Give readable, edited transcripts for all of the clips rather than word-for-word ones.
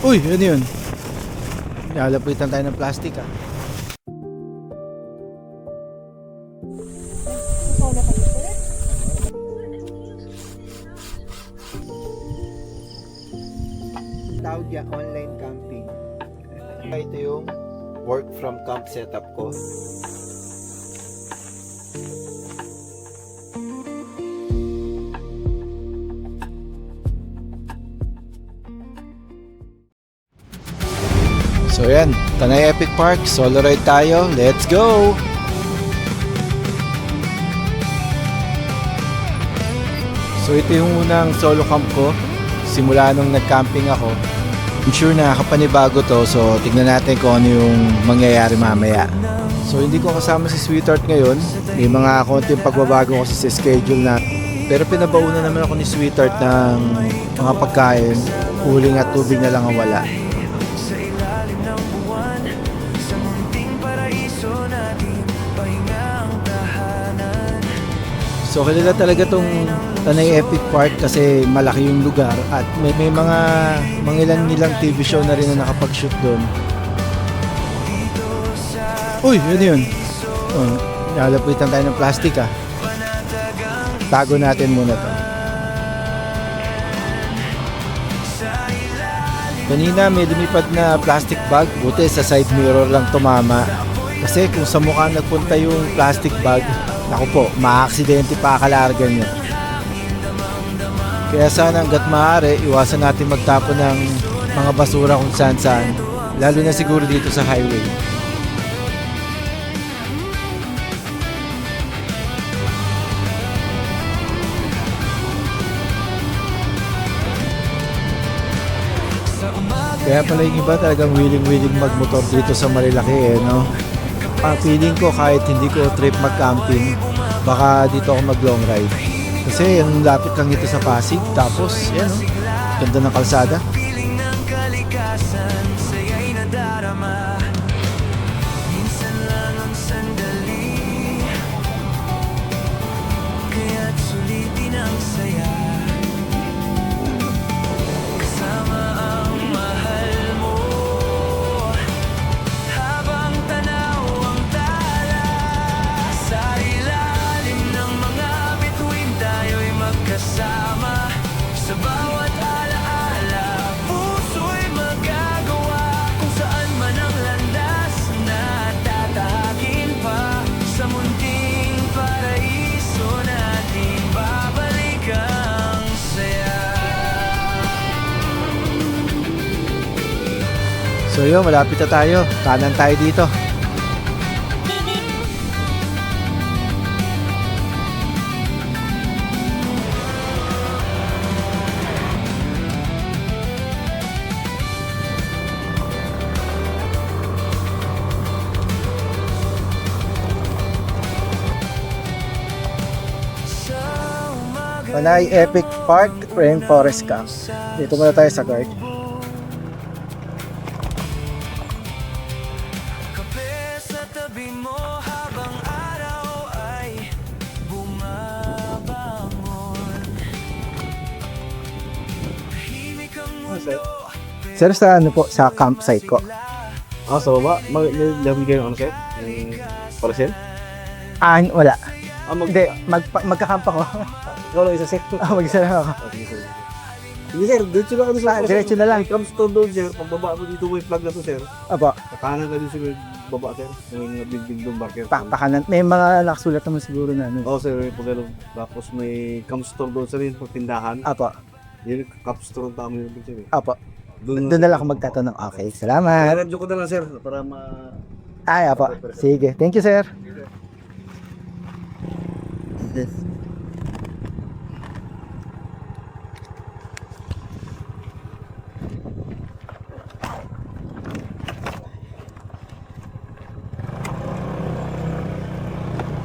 Uy, ano yun? Nalapitan tayo ng plastic ah. Solo kayo, sir? Tawag niya online camping. Ito yung work from camp setup ko. So yan, Tanay Epic Park, solo ride tayo, let's go! So ito yung unang solo camp ko, simula nung nag-camping ako. I'm sure na kapanibago to, so tignan natin kung ano yung mangyayari mamaya. So hindi ko kasama si Sweetheart ngayon, may mga konting pagbabago kasi sa schedule na. Pero pinabauna naman ako ni Sweetheart ng mga pagkain, uling at tubig na lang ang wala. So kilala talaga tong Tanay Epic Park kasi malaki yung lugar at may mga ilang TV show na rin na nakapag-shoot doon. Uy, yun yun. Oh, nalapitan tayo ng plastic ah. Tago natin muna to. Kanina may lumipad na plastic bag, buti sa side mirror lang tumama. Kasi kung sa mukha nagpunta yung plastic bag, naku po, maaksidente pa kalargan nyo. Kaya sana hanggat maaari, iwasan natin magtapon ng mga basura kung saan saan. Lalo na siguro dito sa highway. Kaya pala yung iba talagang willing magmotor dito sa Marilaki no? Feeling ko kahit hindi ko trip mag-camping, baka dito ako mag-long ride. Kasi yung lapit lang ito sa Pasig, tapos yan ganda ng kalsada. Sa bawat alaala, puso'y magagawa kung saan man ang landas na tatahakin pa. Sa munting paraiso natin babalik ang saya. So yun, malapit na tayo. Kanan tayo dito. Tanay Epic Park, Rainforest Camp. Dito muna tayo sa guard. Kape sa tabi mo habang araw ay bumabangon. Himik ang mundo. Sir, sa ano po, sa campsite ko. Sa baba, mag-level kayo ng ano sir? Parcel? Wala. Hindi, Magkakamp ako. ikaw lang isa sir. Mag-isa lang ako. Sige sir. Sige sir, diretso lang kami sa Diretso na lang. Camstone doon sir, pagbaba mo dito may flag na to sir. Apo, Kakanan ka din sa baba sir, yung mga big doon barker. pakanan. May mga nakasulat naman siguro na ano. Oo sir, may pagkalo. Tapos may Camstone doon sir, yung tindahan. Apo, Yung Camstone tama yun sir. apo. Doon na lang ako magtatanong. Okay, salamat. Radyo ko na lang sir, para Ay, apo. Sige, thank you sir.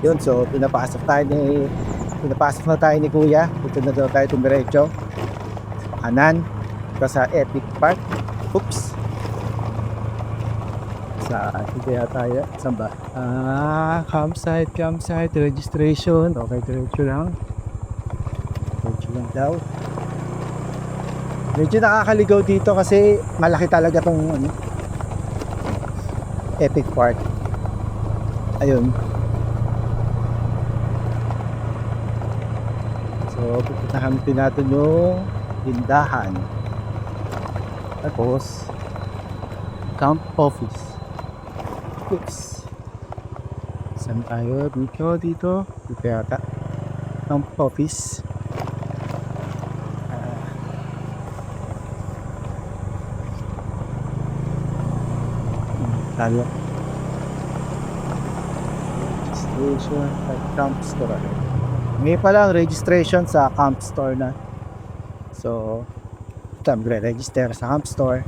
Yun, so pinapasok na tayo ni Kuya. Dito na daw tayo tumiretso sa kanan pa sa Epic Park. Oops, sa kaya tayo, saan ba? Campsite registration. Okay, diretso lang daw. Medyo nakakaligaw dito kasi malaki talaga tong ano, Epic Park. Ayun. So, pupuntahan din natin yung tindahan. Tapos, camp office. Oops. Saan tayo? Dito. Dito yata. Camp office. Tayo. Registration at camp store. May palang registration sa camp store na. So, ito, magre-register sa camp store.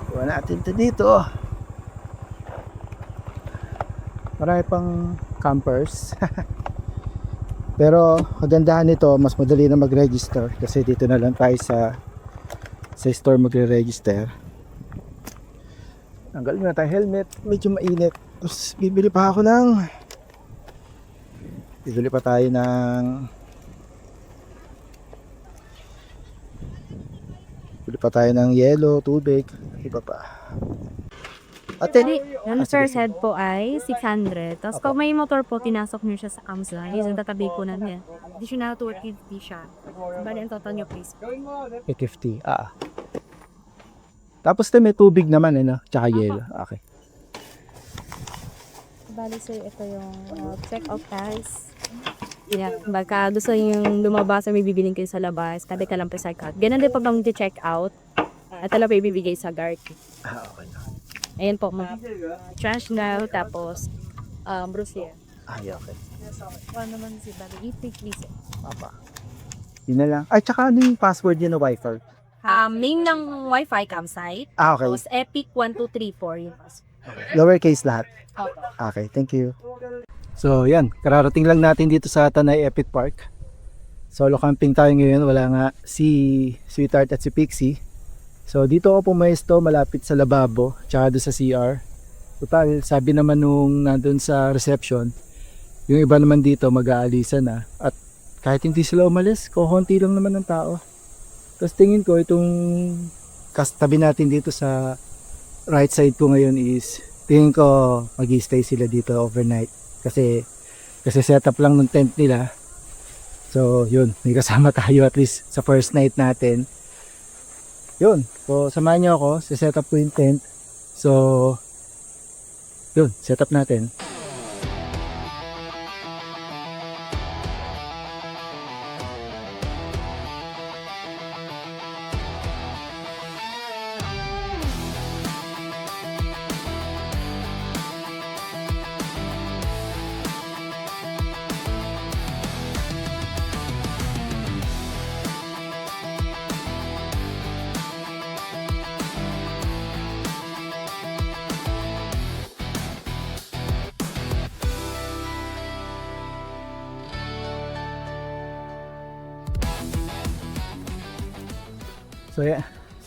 Kuha natin ito dito. Marami pang campers. Pero, kagandahan nito, mas madali na mag-register kasi dito na lang tayo sa store magre-register. Tanggalin na tayo helmet, medyo mainit. Tapos bibili pa tayo ng yelo, tubig, iba pa. Ate, Yung first head po ay 600. Tapos kung may motor po, tinasok nyo siya sa Amazon. Yung tatabi ko na niya. Additional 250 siya. Bali, ang total nyo please. 850. Tapos may tubig naman no? Tsaka yelo. Okay. Bali sir, ito yung check out price. Yeah, baka gusto yung lumabas may bibiling kayo sa labas, kada ka lang pa sa card. Ganun din pa bang check out? At alam pa ibibigay sa guard. Okay. Ayan po, trash now, tapos brusier. Ay, okay. Ano naman si Bali? Eat please. Papa. Yun na lang. Ay, tsaka ano yung password niya na wifi? Name ng Wi-Fi campsite. Okay. Tapos Epic 1234 yung password. Lowercase lahat. Okay. Okay, thank you. So, yan. Kararating lang natin dito sa Tanay Epic Park. Solo camping tayo ngayon. Wala nga si Sweetheart at si Pixie. So, dito ako pumesto malapit sa lababo tsaka doon sa CR. Total, sabi naman nung nandun sa reception, yung iba naman dito mag-aalisan na. At kahit hindi sila umalis, kukunti lang naman ng tao. Tapos tingin ko itong tabi natin dito sa right side ko ngayon is tingin ko mag-stay sila dito overnight kasi setup lang ng tent nila. So yun, may kasama tayo at least sa first night natin. Yun, so samahan niyo ako, set up ko yung tent. So yun, setup natin.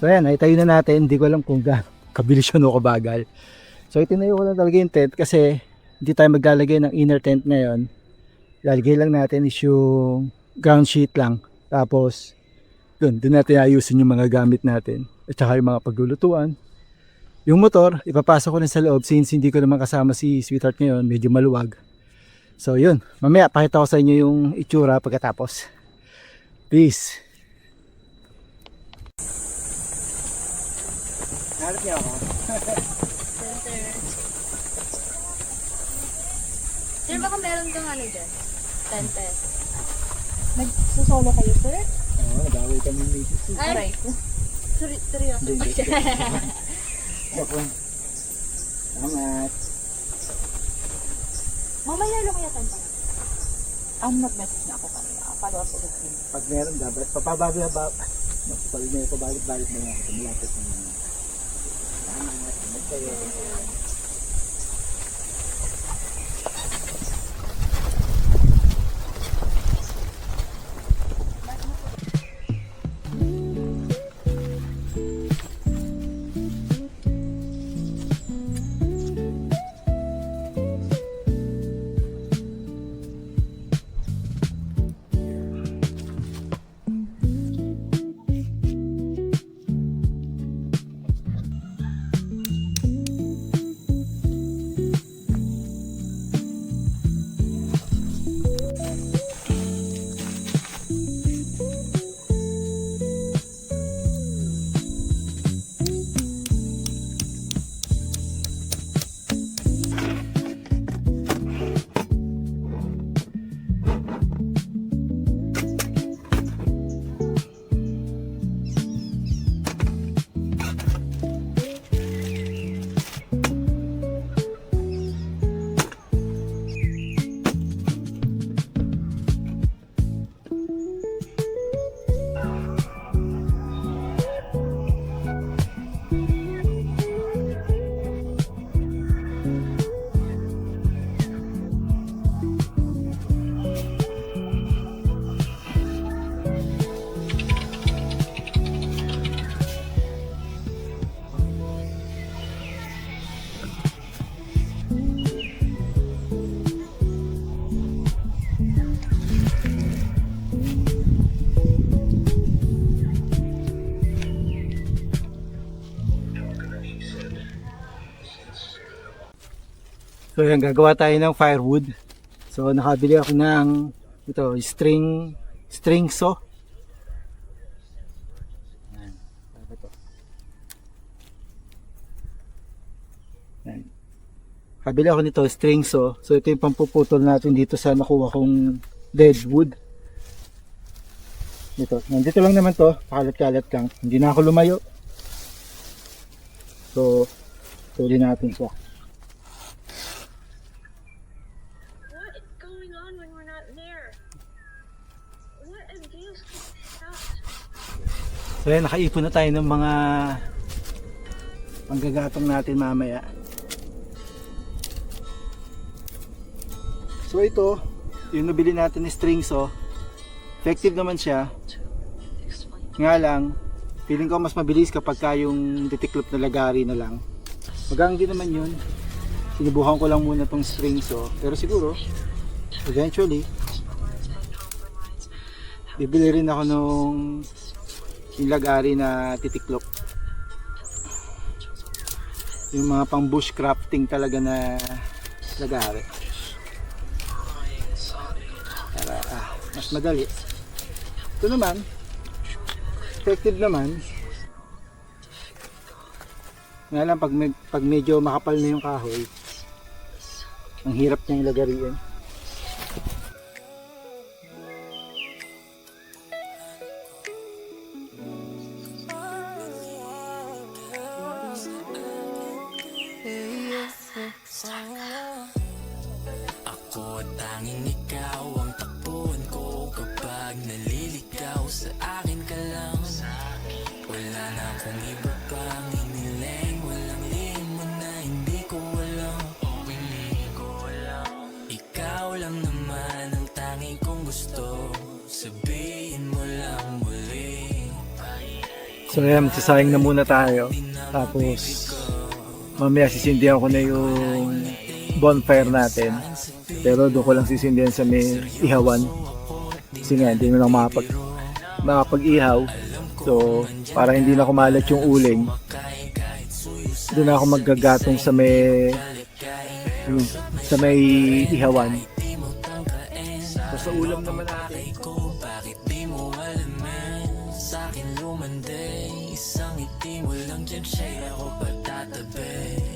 So yan, naitayo na natin. Hindi ko alam kung kabilis yun o kabagal. So itinayo ko lang talaga yung tent kasi hindi tayo maglalagay ng inner tent ngayon. Lalagay lang natin is yung ground sheet lang. Tapos doon natin ayusin yung mga gamit natin. At saka yung mga paglulutuan. Yung motor, ipapasok ko na sa loob since hindi ko naman kasama si Sweetheart ngayon. Medyo maluwag. So yun, mamaya pakita ko sa inyo yung itsura pagkatapos. Peace! Harap niya ako. Sir, baka meron kang ano dyan? 10 pesos. Nagsusolo kayo, sir? Oo, nabawal kami ni Mrs. Ay, seryoso pa siya. Ako. Salamat. Mamaya lang kaya tayo. Nag-message na ako kanina. Follow up ulit. Pag meron dapat, pag may pabalik-balik na ako, tumulapit na naman. Salamat. Magkayo. So yan, gagawa tayo ng firewood. So nakabili ako ng ito, string saw. Yan. Ano to? Yan. Kabili ako nito, string saw. So ito yung pampuputol natin dito sa nakuha kong deadwood. Ito, nandito lang naman to, pakalat-kalat lang. Hindi na ako lumayo. So, tuloy natin siya. What is going on when we're not there? What is this? So yan, nakaipon na tayo ng mga panggagatong natin mamaya. So ito, yung nabili natin ni string saw, effective naman siya. Nga lang, feeling ko mas mabilis kapag ka yung titiklop na lagari na lang. Magang din naman yun. Sinubukan ko lang muna tong string saw. Pero siguro, eventually, bibili rin ako nung yung lagari na titiklop. Yung mga pang bushcrafting talaga na lagari. Para mas madali. Ito naman, effective naman. Nga lang pag medyo makapal na yung kahoy, ang hirap niyang lagariin. Ako at tanging ikaw ang takbuhan ko kapag naliligaw sa akin ka lang. Wala na akong iba pang iniling, walang limo na hindi ko alam. Ikaw lang naman ang tanging kong gusto, sabihin mo lang muli. So ayan, magsasayang na muna tayo. Tapos mamaya sisindihan ko na yung bonfire natin. Pero doon ko lang sisindihan sa may ihawan. Kasi nga, hindi na lang makapag-ihaw. So, para hindi na kumalat yung uling, doon ako maggagatong sa may ihawan. So, sa ulam naman natin. Bakit di mo alaman? Sa akin lumande, isang ngiti mo lang dyan siya ako patatabi.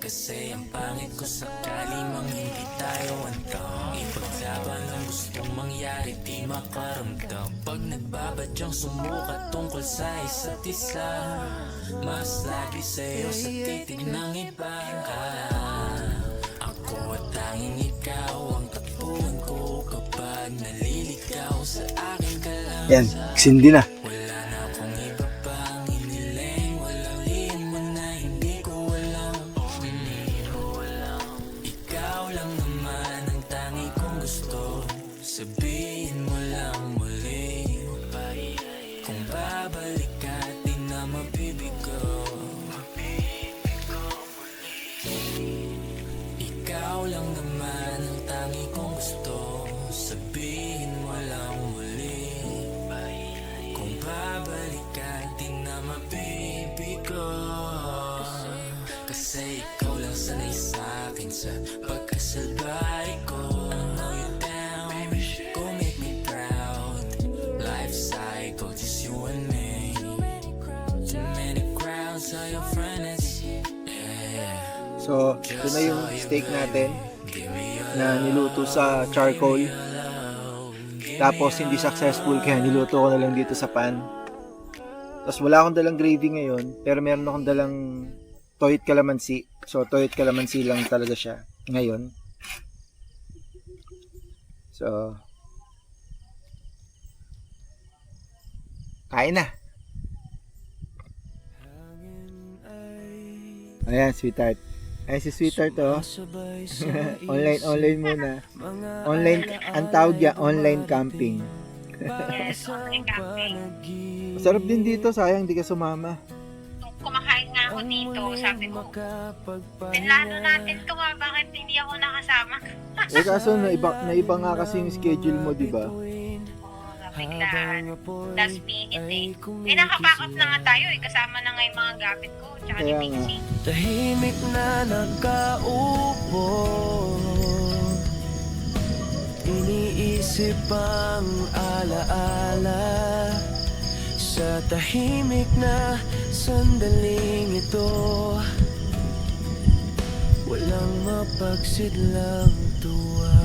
Kasi ang pangit ko sakali mang hindi tayo antong ipaglaban ang gustong mangyari di makaramdam. Pag nagbabadyang sumukat tungkol sa isa't isa, mas lagi sa'yo sa titig ng iba. Ako at tanging ikaw ang takbuhan ko kapag naliligaw sa akin ka lang. Yan, sindi na. Wala na akong iba pang iniling, walang limo na hindi ko alam. Ikaw lang naman ang tangi kong gusto, sabihin mo lang muli. Kung babalik ka, di na mabibigo. Ikaw lang naman ang tangi kong gusto, sabihin mo lang muli. Kung babalik ka, di na mabibigo. Kasi ikaw lang sanay sa'kin sa pagkasalbahe ko. I know you're down, go make me proud. Life cycle, just you and me. Too many crowds, are your friends? Yeah. So, ito na yung steak natin na niluto sa charcoal. Tapos hindi successful kaya niluto ko na lang dito sa pan. Tapos wala akong dalang gravy ngayon, pero meron akong dalang toyot calamansi. So, toyot calamansi lang talaga siya ngayon. So, kain na. Ayan, sweetheart. Ay, si sweetheart to. online muna. Online, ang tawag niya, online camping. Yes, online camping. Masarap din dito, sayang di ka sumama. Nung kumakain nga ako dito, sabi ko, pinlano natin to bakit hindi ako nakasama? Eh kaso, naiba nga kasi yung schedule mo, di ba? Oo, biglaan. Last minute eh. Eh, nakapakot na nga tayo eh. Kasama na nga yung mga gamit ko. Tsaka ni Kaya nga. Pixie. Tahimik na nakaupo, iniisip ang alaala. Sa tahimik na sandaling ito, walang mapagsidlang tuwa.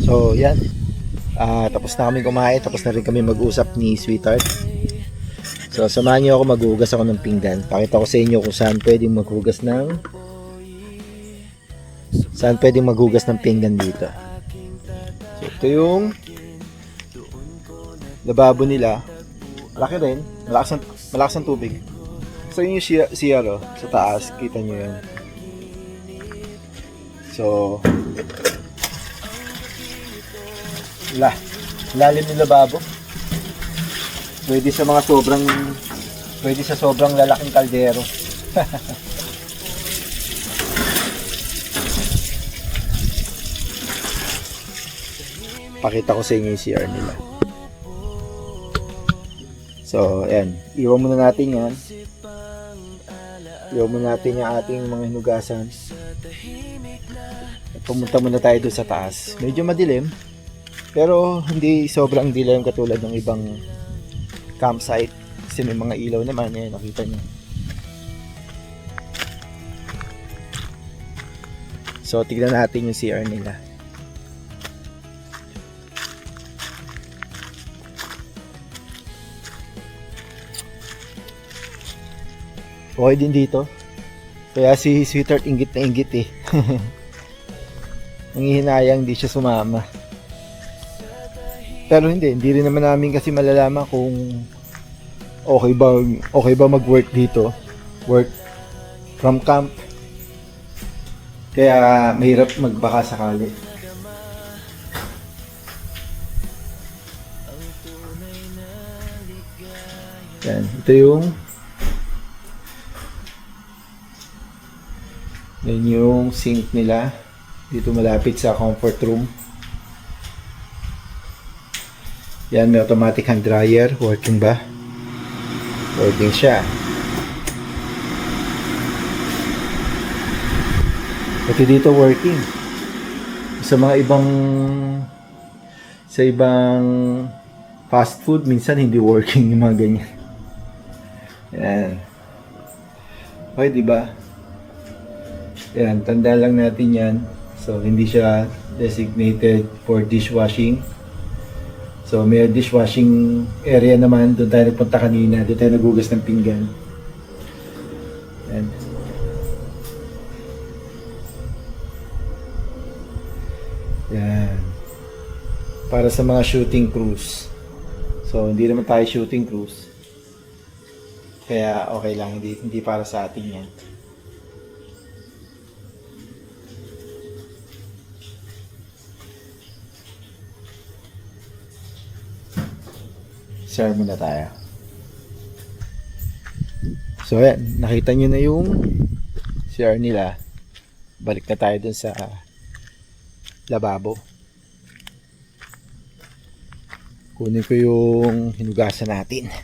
So, yan. Tapos na kami kumain, tapos na rin kami mag-usap ni Sweetheart. So, samahan niyo ako, maghugas ako ng pinggan. Pakita ko sa inyo kung saan pwedeng maghugas ng pinggan dito. So, ito yung lababo nila. Malaki rin, malakas ang tubig. So, yun yung CR sa taas, kita niyo yan. So, lalim ng lababo. Pwede sa sobrang lalaking kaldero. Pakita ko sa inyo yung CR nila. So, ayan. Iwan muna natin yan. Iwan muna natin yung ating mga hinugasan. At pumunta muna tayo doon sa taas. Medyo madilim. Pero hindi sobrang dilim katulad ng ibang campsite. Kasi may mga ilaw naman. Ayan, nakita nyo. So, tignan natin yung CR nila. Okay din dito. Kaya si Sweetheart inggit na inggit eh. Nangihinayang di siya sumama. Pero hindi rin naman namin kasi malalaman kung okay ba mag-work dito. Work from camp. Kaya mahirap magbaka sakali. Yan, ito yung sink nila dito malapit sa comfort room. Yan, may automatic hand dryer. Working ba? Working siya. Pati dito working. Sa mga ibang fast food, minsan hindi working yung mga ganyan. Yan. Okay, diba? Yan, tandaan lang natin yan. So, hindi siya designated for dishwashing. So, may dishwashing area naman. Doon tayo nagpunta kanina. Doon tayo nagugas ng pinggan. Yan. Yan. Para sa mga shooting crews. So, hindi naman tayo shooting crews. Kaya, okay lang. Hindi para sa atin yan. Share muna tayo. So ayan, nakita nyo na yung CR nila. Balik na tayo dun sa lababo. Kunin ko yung hinugasan natin.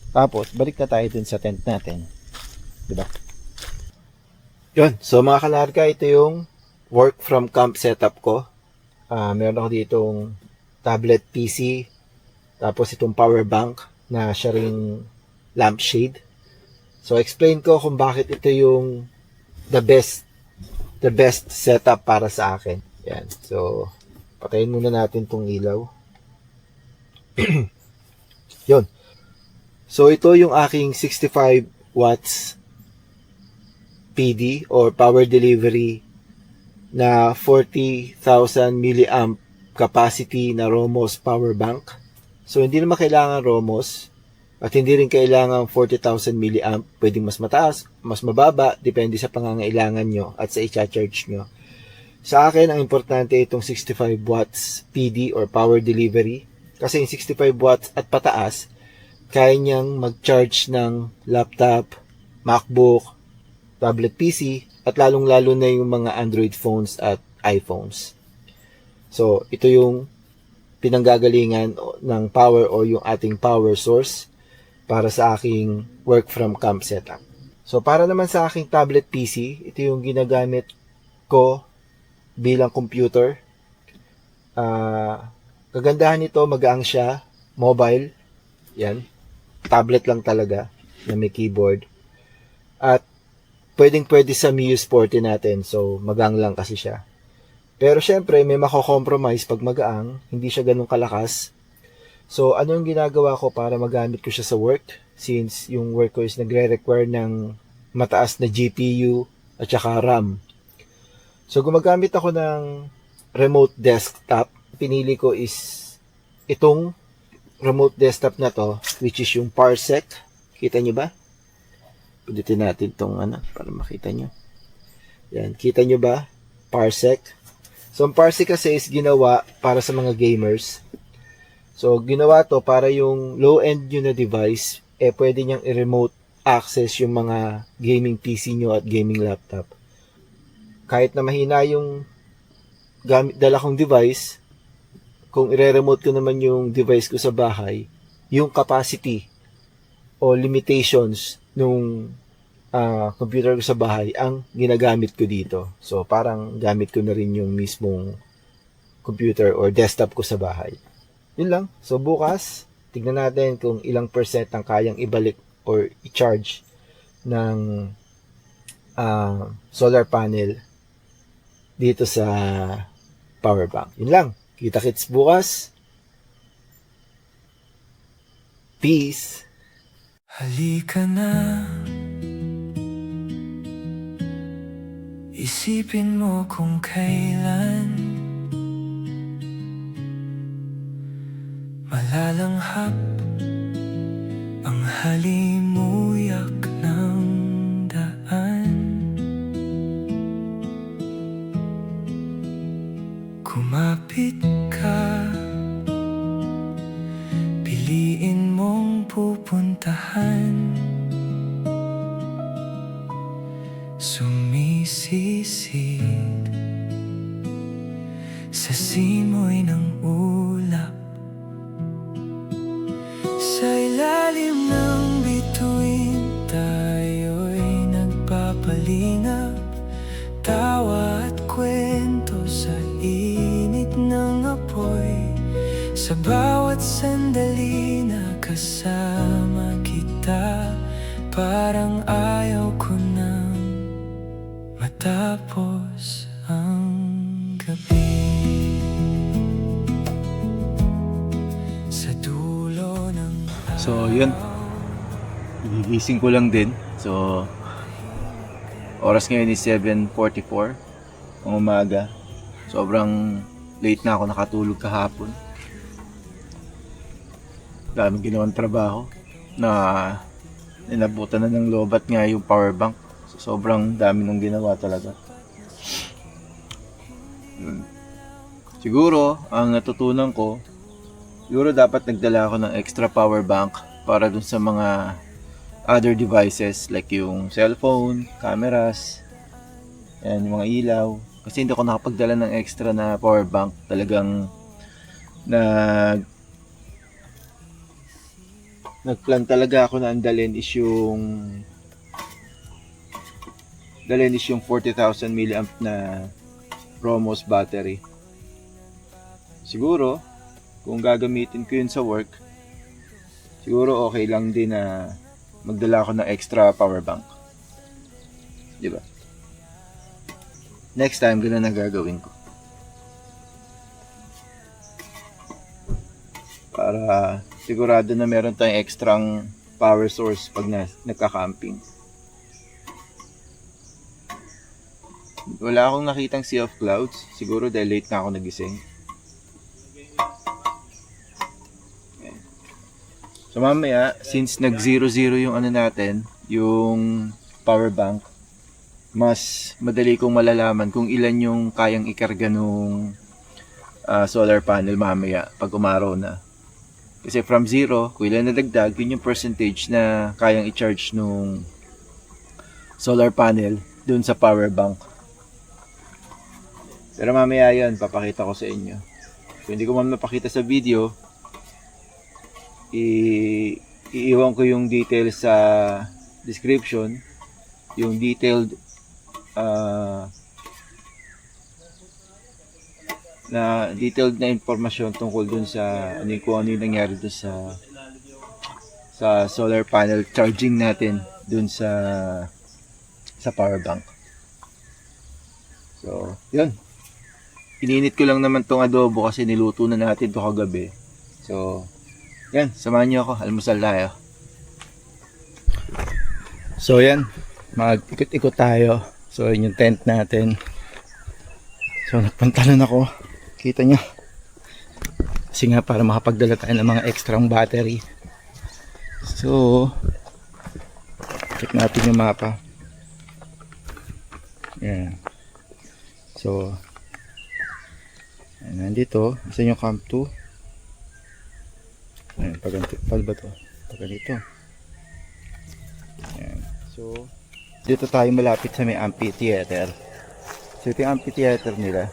Tapos balik na tayo dun sa tent natin. Diba? Yun, so mga kalarga, ito yung work from camp setup ko. Meron ako ditong tablet PC. Tapos itong power bank na siya ring lampshade. So explain ko kung bakit ito yung the best setup para sa akin. Yan. So patayin muna natin tong ilaw. Yun. So ito yung aking 65 watts PD or power delivery na 40,000 milliamp capacity na Romos power bank. So, hindi naman kailangan Romos at hindi rin kailangan 40,000 milliamp. Pwedeng mas mataas, mas mababa, depende sa pangangailangan nyo at sa i-charge nyo. Sa akin, ang importante itong 65 watts PD or power delivery. Kasi yung 65 watts at pataas, kaya niyang mag-charge ng laptop, MacBook, tablet PC, at lalong-lalo na yung mga Android phones at iPhones. So, ito yung pinanggagalingan ng power o yung ating power source para sa aking work from camp setup. So, para naman sa aking tablet PC, ito yung ginagamit ko bilang computer. Kagandahan nito, magaang siya, mobile, yan, tablet lang talaga na may keyboard. At pwedeng-pwede sa Miyoo Sporty natin, so magaang lang kasi siya. Pero syempre, may mako-compromise pag magaang, hindi siya ganun kalakas. So, ano yung ginagawa ko para magamit ko siya sa work? Since yung work ko is nagre-require ng mataas na GPU at saka RAM. So, gumagamit ako ng remote desktop. Pinili ko is itong remote desktop na to, which is yung Parsec. Kita nyo ba? Pulitin natin itong para makita nyo. Yan, kita nyo ba? Parsec. So, ang Parsec kasi is ginawa para sa mga gamers. So, ginawa to para yung low-end nyo na device, pwede niyang i-remote access yung mga gaming PC nyo at gaming laptop. Kahit na mahina yung dala kong device, kung i-remote ko naman yung device ko sa bahay, yung capacity o limitations nung computer ko sa bahay ang ginagamit ko dito. So, parang gamit ko na rin yung mismong computer or desktop ko sa bahay. Yun lang. So, bukas, tignan natin kung ilang percent ang kayang ibalik or i-charge ng solar panel dito sa power bank. Yun lang. Kita-kits bukas. Peace! Halika na, isipin mo kung kailan malalanghap ang halimuyak ng daan. Kumapit ka, piliin mong pupuntahan. Sumisisid sa simoy ng ulap, sa ilalim ng bituin tayo'y nagpapalingap. Tawa at kwento sa init ng apoy, sa bawat sandali na kasama kita. Parang ayaw ko nang matapos ang gabi. Sa dulo ng So, yun. Gigising ko lang din. So, oras ngayon is 7:44 ng umaga. Sobrang late na ako nakatulog kahapon. Daming ginawang trabaho na inabutan na ng lobat nga yung power bank. So, sobrang dami nung ginawa talaga. Siguro, ang natutunan ko, siguro dapat nagdala ako ng extra power bank para dun sa mga other devices like yung cellphone, cameras, yan, yung mga ilaw. Kasi hindi ako nakapagdala ng extra na power bank. Talagang nagplan talaga ako na ang dalhin is yung 40,000 mAh na Bromos battery. Siguro, kung gagamitin ko yun sa work, siguro okay lang din na magdala ako ng extra power bank. Diba? Next time, ganun na gagawin ko. Para sigurado na meron tayong extrang power source pag nagka-camping. Wala akong nakitang sea of clouds. Siguro dahil late na ako nagising. Okay. So mamaya, since nag-0-0 yung natin, yung power bank, mas madali kong malalaman kung ilan yung kayang ikarga nung solar panel mamaya pag umaraw na. Kasi from 0, kung ilan na dagdag, yun yung percentage na kayang i-charge nung solar panel dun sa power bank. Pero mamaya yan, papakita ko sa inyo. Kung hindi ko man mapakita sa video, iiwan ko yung details sa description, yung detailed na impormasyon tungkol dun sa kung ano yung nangyari dun sa solar panel charging natin dun sa power bank. So, yun. Ininit ko lang naman tong adobo kasi niluto na natin to kagabi. So, yan, samahan niyo ako, almusal tayo. So, yan, mag-ikot-ikot tayo. So, yun yung tent natin. So, nagpantalon ako. Kita nyo. Kasi nga para makapagdala tayo ng mga extra battery. So, check natin yung mapa. Yan. So, nandito. Saan yung camp 2? Ayan, pag ba to? Pag ganito. Ayan. So, dito tayo malapit sa may amphitheater. So, ito yung amphitheater nila.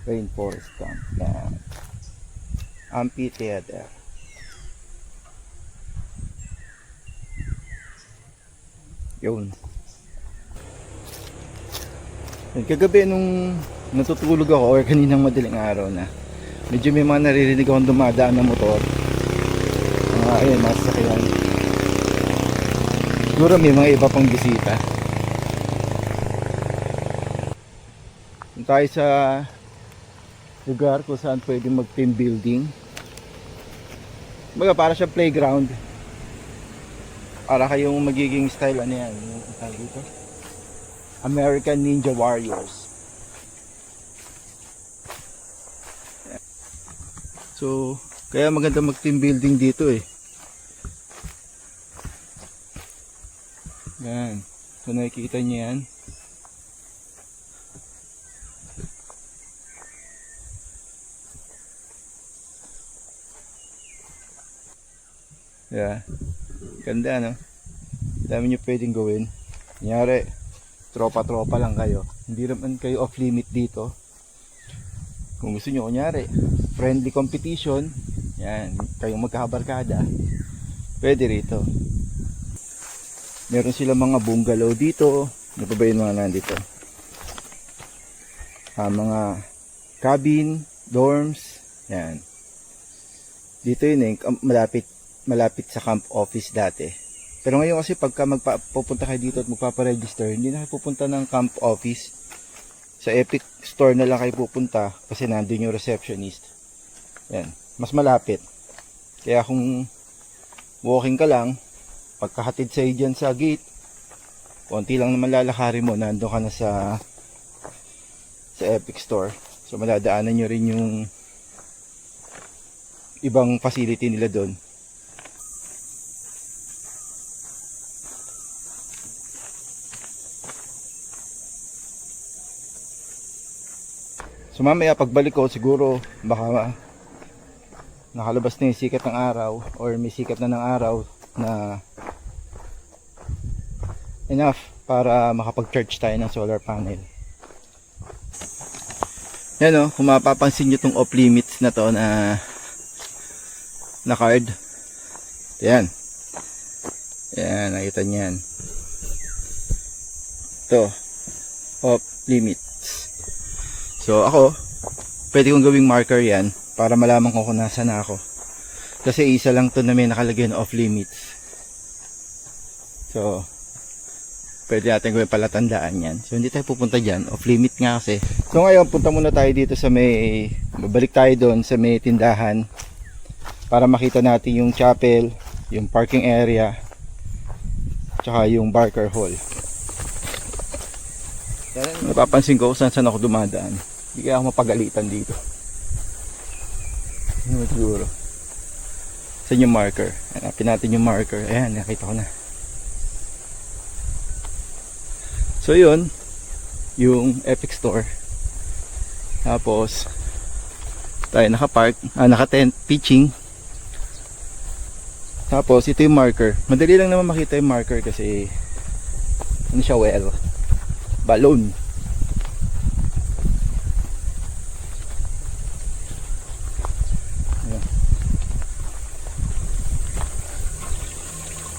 Rainforest Camp na amphitheater. Yun. Kagabi nung natutulog ako or kaninang madaling araw na, medyo may mga naririnig akong dumadaan na motor. Ayun, mga sasakyan. Siguro may mga iba pang bisita. Punta tayo sa lugar kung saan pwede mag team building. Baga para siya playground. Para kayong magiging style ano yan, yung tawag dito, American Ninja Warriors. So, kaya maganda mag team building dito eh. Yan. So nakikita niyo yan. Yeah. Ganda no? Dami nyo pwedeng gawin. Kunyari, tropa-tropa lang kayo. Hindi naman kayo off limit dito. Kung gusto nyo, kunyari, friendly competition, yan, kayong magkakabarkada, pwede rito. Meron silang mga bungalow dito. Ano pa ba yung mga nandito? Mga cabin, dorms, yan. Dito yun eh, malapit sa camp office dati. Pero ngayon kasi pagka pupunta kayo dito at magpaparegister, hindi na kayo pupunta ng camp office. Sa Epic Store na lang kayo pupunta kasi nandun yung receptionist. Yan, mas malapit. Kaya kung walking ka lang, pagkahatid sa'yo dyan sa gate, konti lang naman lalakarin mo, nandun ka na sa Epic Store. So madadaanan nyo rin yung ibang facility nila doon. So mamaya pagbalik ko siguro baka nakalabas na yung sikat ng araw or may sikat na ng araw na enough para makapag-charge tayo ng solar panel. Yan o, kung mapapansin nyo itong off limits na to na card. Yan. Yan, nakita nyo yan. Ito, off limits. So ako, pwede kong gawing marker yan para malaman ko kung nasa na ako. Kasi isa lang to na may nakalagay na off limits. So, pwede natin gawin palatandaan yan. So hindi tayo pupunta dyan, off limit nga kasi. So ngayon, punta muna tayo dito sa may, babalik tayo doon sa may tindahan para makita natin yung chapel, yung parking area, tsaka yung Barker Hall. Napapansin ko kung saan ako dumadaan. Hindi kaya ako mapagalitan dito. Ano siguro? Saan yung marker? Hanapin natin yung marker. Ayan, nakita ko na. So yun, yung Epic Store. Tapos tayo naka-park, naka-tent, pitching. Tapos ito yung marker. Madali lang naman makita yung marker kasi Ano siya, well, balloon. Ayan.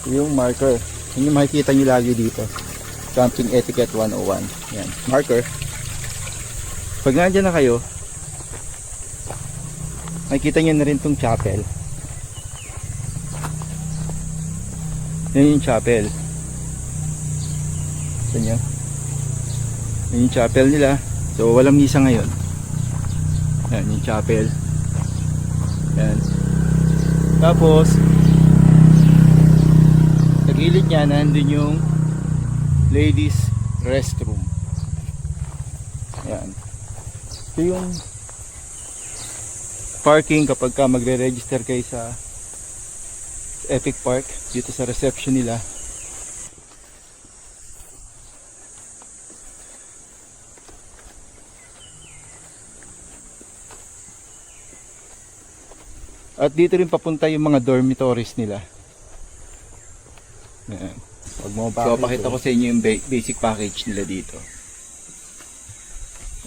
Ito yung marker. Yun yung makikita nyo lagi dito. Camping Etiquette 101. Yan, marker. Pag nandiyan na kayo, makikita nyo na rin tong chapel. Yan yung chapel. Ito nyo. Yan yung chapel nila. So walang misa ngayon. Yan yung chapel. Yan. Tapos sa gilid niya nandun yung ladies restroom. Yan. Ito yung parking kapag ka magre-register kayo sa Epic Park dito sa reception nila. At dito rin papunta yung mga dormitories nila. Ayan. So, pakita ko sa inyo yung basic package nila dito.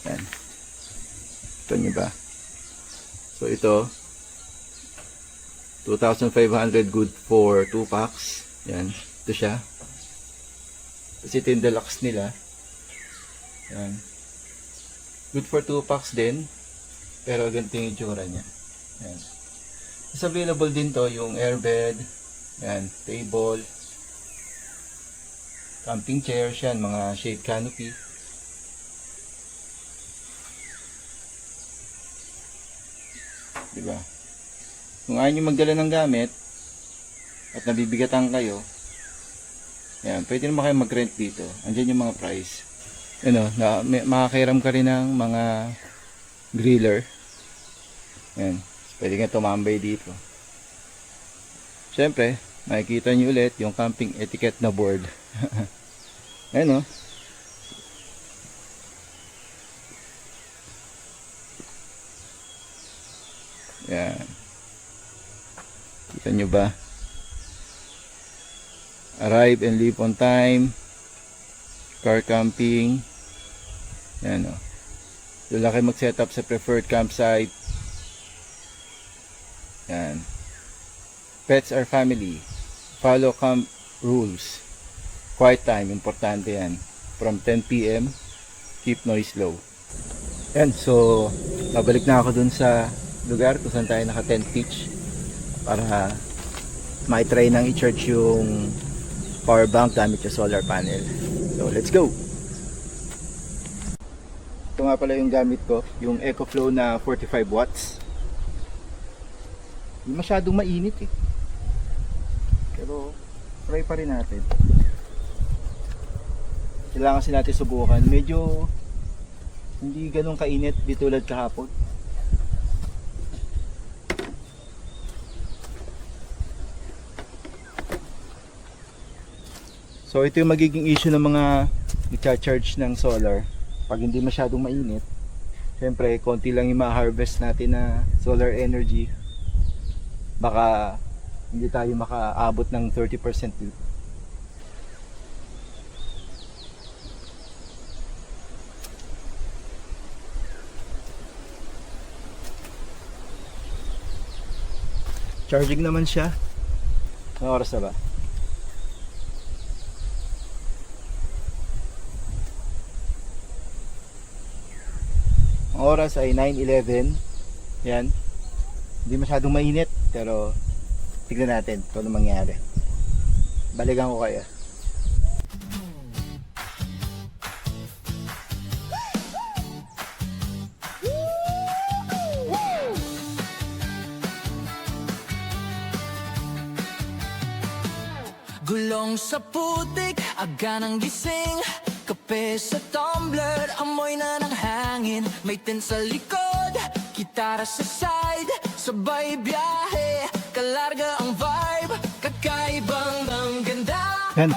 Ayan. Ito nyo ba? So, ito 2,500 good for 2 packs. Ayan. Ito siya. Tapos ito yung deluxe nila. Ayan. Good for 2 packs din. Pero ganito yung itsura niya. Ayan. Is available din to yung airbed, yan, table, camping chairs yan, mga shade canopy. Diba? Kung ayaw nyo magdala ng gamit at nabibigatan kayo, yan, pwede naman kayo mag-rent dito. Andyan yung mga price. Ano, makakairam ka rin ng mga griller. Yan. Pwede nga tumambay dito. Siyempre, makikita nyo ulit yung camping etiquette na board. Ayan o. Yan. Kita nyo ba? Arrive and leave on time. Car camping. Yan o. Doon lang kayo mag-set up sa preferred campsite. Yan. Pets are family. Follow camp rules. Quiet time, importante yan. From 10 PM, keep noise low. Yan, so babalik na ako dun sa lugar kung saan tayo naka-tent pitch para ma-try nang i-charge yung power bank gamit yung solar panel. So let's go! Ito nga pala yung gamit ko, yung EcoFlow na 45 watts. Hindi masyadong mainit eh. Pero try pa rin natin. Kailangan kasi natin subukan. Medyo hindi ganun kainit di tulad kahapon. So ito yung magiging issue ng mga i-charge ng solar. Pag hindi masyadong mainit, syempre konti lang yung ma-harvest natin na solar energy. Baka hindi tayo makaabot ng 30% dito. Charging naman siya. Anong oras na ba? Ang oras ay 9:11. Yan. Hindi masyadong mainit, pero tignan natin kung ano mangyari. Balikan ko kayo. Gulong sa putik, aga ng gising. Kape sa tumbler, amoy na ng hangin. May tent sa likod, gitara sa side. Sabay biyahe, kalarga ang vibe. Kakaibang ang ganda. Yan.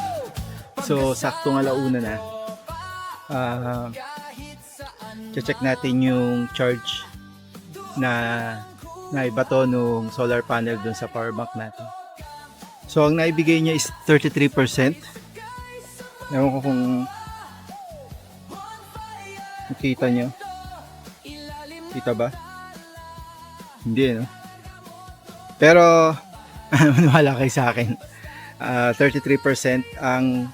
So, saktong alauna na. Check natin yung charge na naibato nung solar panel dun sa power bank natin. So, ang naibigay niya is 33%. Ewan ko kung nakita nyo. Kita ba? Hindi, no? Pero, maniwala kayo sa akin. 33% ang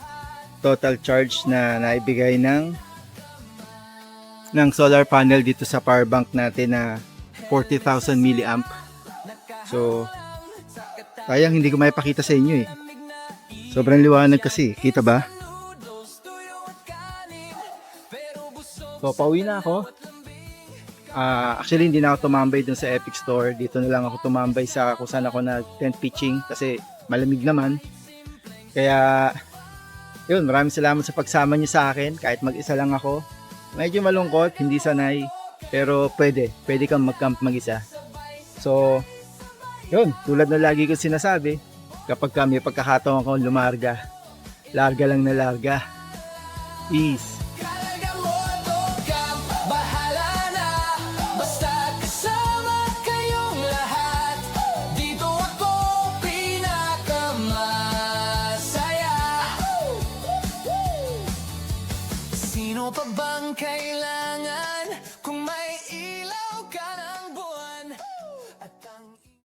total charge na naibigay ng solar panel dito sa power bank natin na 40,000 milliamp. So, sayang hindi ko maipakita sa inyo eh. Sobrang liwanag kasi, kita ba? So, pauwi na ako. Actually, hindi na ako tumambay dun sa Epic Store. Dito na lang ako tumambay sa kung saan ako nag-tent pitching kasi malamig naman. Kaya, yun, maraming salamat sa pagsama niyo sa akin. Kahit mag-isa lang ako. Medyo malungkot, hindi sanay. Pero pwede kang mag-camp mag-isa. So, yun, tulad na lagi ko sinasabi, kapag kami pagkakataon ko lumarga, larga lang na larga. Peace. Kalaga mo to camp, bahala na. Basta kasama kayong lahat. Dito ako pinakamasaya. Sino pa bang kailangan?